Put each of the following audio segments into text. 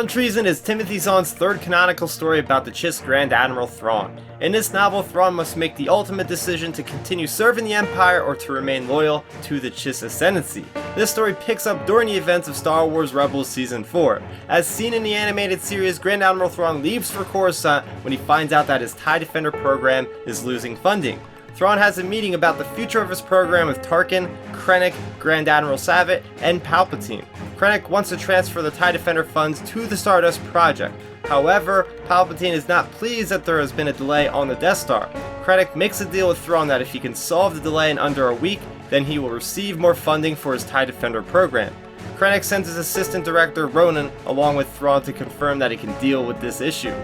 Thrawn Treason is Timothy Zahn's third canonical story about the Chiss Grand Admiral Thrawn. In this novel, Thrawn must make the ultimate decision to continue serving the Empire or to remain loyal to the Chiss Ascendancy. This story picks up during the events of Star Wars Rebels Season 4. As seen in the animated series, Grand Admiral Thrawn leaves for Coruscant when he finds out that his TIE Defender program is losing funding. Thrawn has a meeting about the future of his program with Tarkin, Krennic, Grand Admiral Savitt, and Palpatine. Krennic wants to transfer the TIE Defender funds to the Stardust Project. However, Palpatine is not pleased that there has been a delay on the Death Star. Krennic makes a deal with Thrawn that if he can solve the delay in under a week, then he will receive more funding for his TIE Defender program. Krennic sends his assistant director Ronan along with Thrawn to confirm that he can deal with this issue.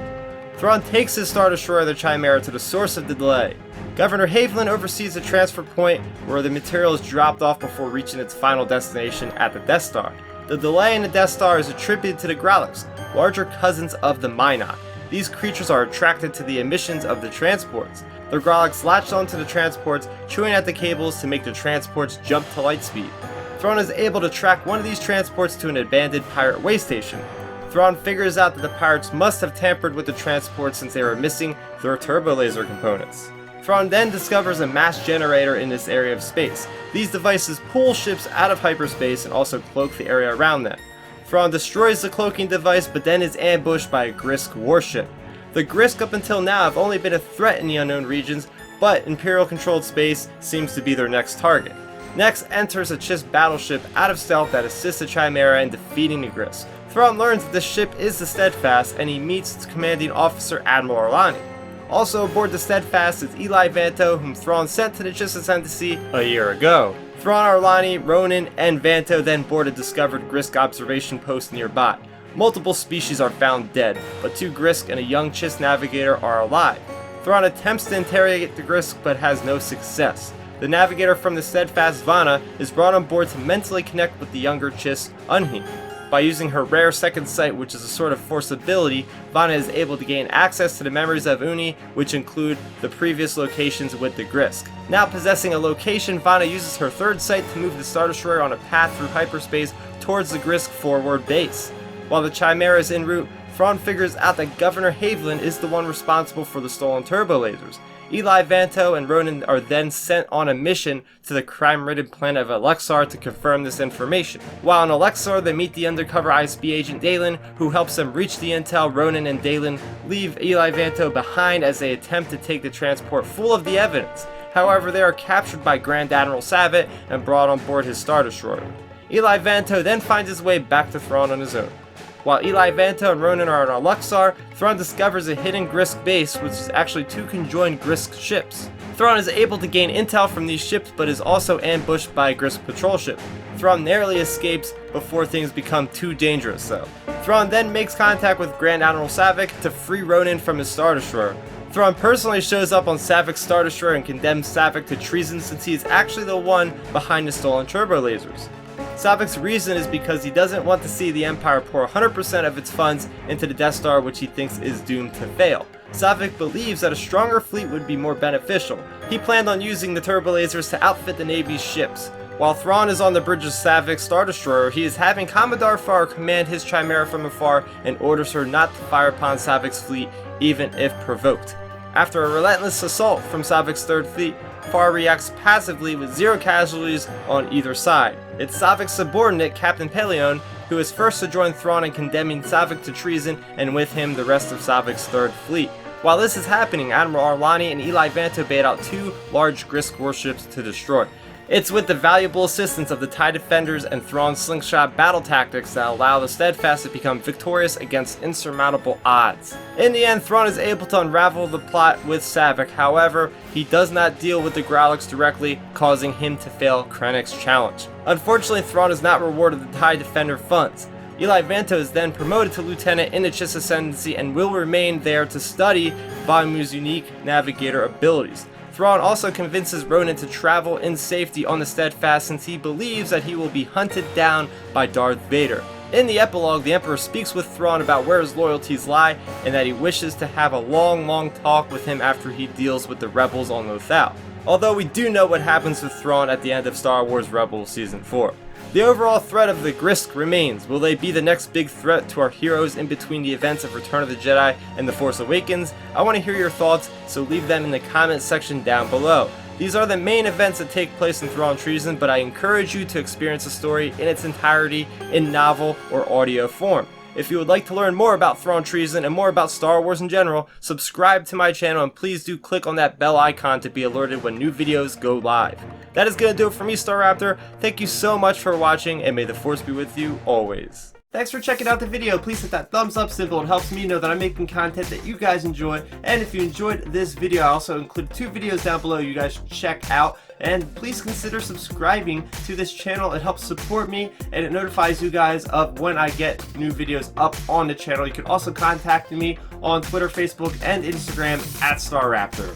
Thrawn takes his Star Destroyer, the Chimera, to the source of the delay. Governor Haviland oversees the transfer point where the material is dropped off before reaching its final destination at the Death Star. The delay in the Death Star is attributed to the Growlix, larger cousins of the Minot. These creatures are attracted to the emissions of the transports. The Growlix latch onto the transports, chewing at the cables to make the transports jump to light speed. Thrawn is able to track one of these transports to an abandoned pirate way station. Thrawn figures out that the pirates must have tampered with the transport since they were missing their turbo laser components. Thrawn then discovers a mass generator in this area of space. These devices pull ships out of hyperspace and also cloak the area around them. Thrawn destroys the cloaking device but then is ambushed by a Grisk warship. The Grisk up until now have only been a threat in the unknown regions, but Imperial-controlled space seems to be their next target. Next enters a Chiss battleship out of stealth that assists the Chimera in defeating the Grisk. Thrawn learns that the ship is the Steadfast and he meets its commanding officer Admiral Arlani. Also aboard the Steadfast is Eli Vanto, whom Thrawn sent to the Chiss Ascendancy a year ago. Thrawn, Arlani, Ronan, and Vanto then board a discovered Grisk observation post nearby. Multiple species are found dead, but 2 Grisk and a young Chiss navigator are alive. Thrawn attempts to interrogate the Grisk but has no success. The navigator from the Steadfast, Vanna, is brought on board to mentally connect with the younger Chiss, Unhi. By using her rare second sight, which is a sort of force ability, Vanna is able to gain access to the memories of Uni, which include the previous locations with the Grisk. Now possessing a location, Vanna uses her third sight to move the Star Destroyer on a path through hyperspace towards the Grisk forward base. While the Chimera is en route, Thrawn figures out that Governor Haviland is the one responsible for the stolen turbo lasers. Eli Vanto and Ronan are then sent on a mission to the crime-ridden planet of Alexar to confirm this information. While on Alexar, they meet the undercover ISB agent Dalen, who helps them reach the intel. Ronan and Dalen leave Eli Vanto behind as they attempt to take the transport full of the evidence. However, they are captured by Grand Admiral Savitt and brought on board his Star Destroyer. Eli Vanto then finds his way back to Thrawn on his own. While Eli Vanto and Ronan are on Alexar, Thrawn discovers a hidden Grisk base, which is actually 2 conjoined Grisk ships. Thrawn is able to gain intel from these ships, but is also ambushed by a Grisk patrol ship. Thrawn narrowly escapes before things become too dangerous though. Thrawn then makes contact with Grand Admiral Savick to free Ronan from his Star Destroyer. Thrawn personally shows up on Savick's Star Destroyer and condemns Savick to treason since he is actually the one behind the stolen turbo lasers. Savick's reason is because he doesn't want to see the Empire pour 100% of its funds into the Death Star, which he thinks is doomed to fail. Savick believes that a stronger fleet would be more beneficial. He planned on using the turbo lasers to outfit the Navy's ships. While Thrawn is on the bridge of Savick's Star Destroyer, he is having Commodore Farr command his Chimera from afar and orders her not to fire upon Savick's fleet, even if provoked. After a relentless assault from Savick's Third Fleet, Farr reacts passively with 0 casualties on either side. It's Savick's subordinate, Captain Peleon, who is first to join Thrawn in condemning Savick to treason, and with him the rest of Savick's Third Fleet. While this is happening, Admiral Arlani and Eli Vanto bait out 2 large Grisk warships to destroy. It's with the valuable assistance of the TIE Defenders and Thrawn's slingshot battle tactics that allow the Steadfast to become victorious against insurmountable odds. In the end, Thrawn is able to unravel the plot with Savick. However, he does not deal with the Growlix directly, causing him to fail Krennic's challenge. Unfortunately, Thrawn is not rewarded the TIE Defender funds. Eli Vanto is then promoted to lieutenant in the Chiss Ascendancy and will remain there to study Volume's unique navigator abilities. Thrawn also convinces Ronan to travel in safety on the Steadfast since he believes that he will be hunted down by Darth Vader. In the epilogue, the Emperor speaks with Thrawn about where his loyalties lie and that he wishes to have a long talk with him after he deals with the rebels on Lothal. Although we do know what happens with Thrawn at the end of Star Wars Rebels Season 4. The overall threat of the Grist remains. Will they be the next big threat to our heroes in between the events of Return of the Jedi and The Force Awakens? I want to hear your thoughts, so leave them in the comment section down below. These are the main events that take place in Thrawn Treason, but I encourage you to experience the story in its entirety in novel or audio form. If you would like to learn more about Thrawn Treason and more about Star Wars in general, subscribe to my channel and please do click on that bell icon to be alerted when new videos go live. That is going to do it for me, Starrapter. Thank you so much for watching, and may the Force be with you always. Thanks for checking out the video. Please hit that thumbs up symbol. It helps me know that I'm making content that you guys enjoy. And if you enjoyed this video, I also include 2 videos down below you guys should check out. And please consider subscribing to this channel. It helps support me and it notifies you guys of when I get new videos up on the channel. You can also contact me on Twitter, Facebook, and Instagram at Starrapter.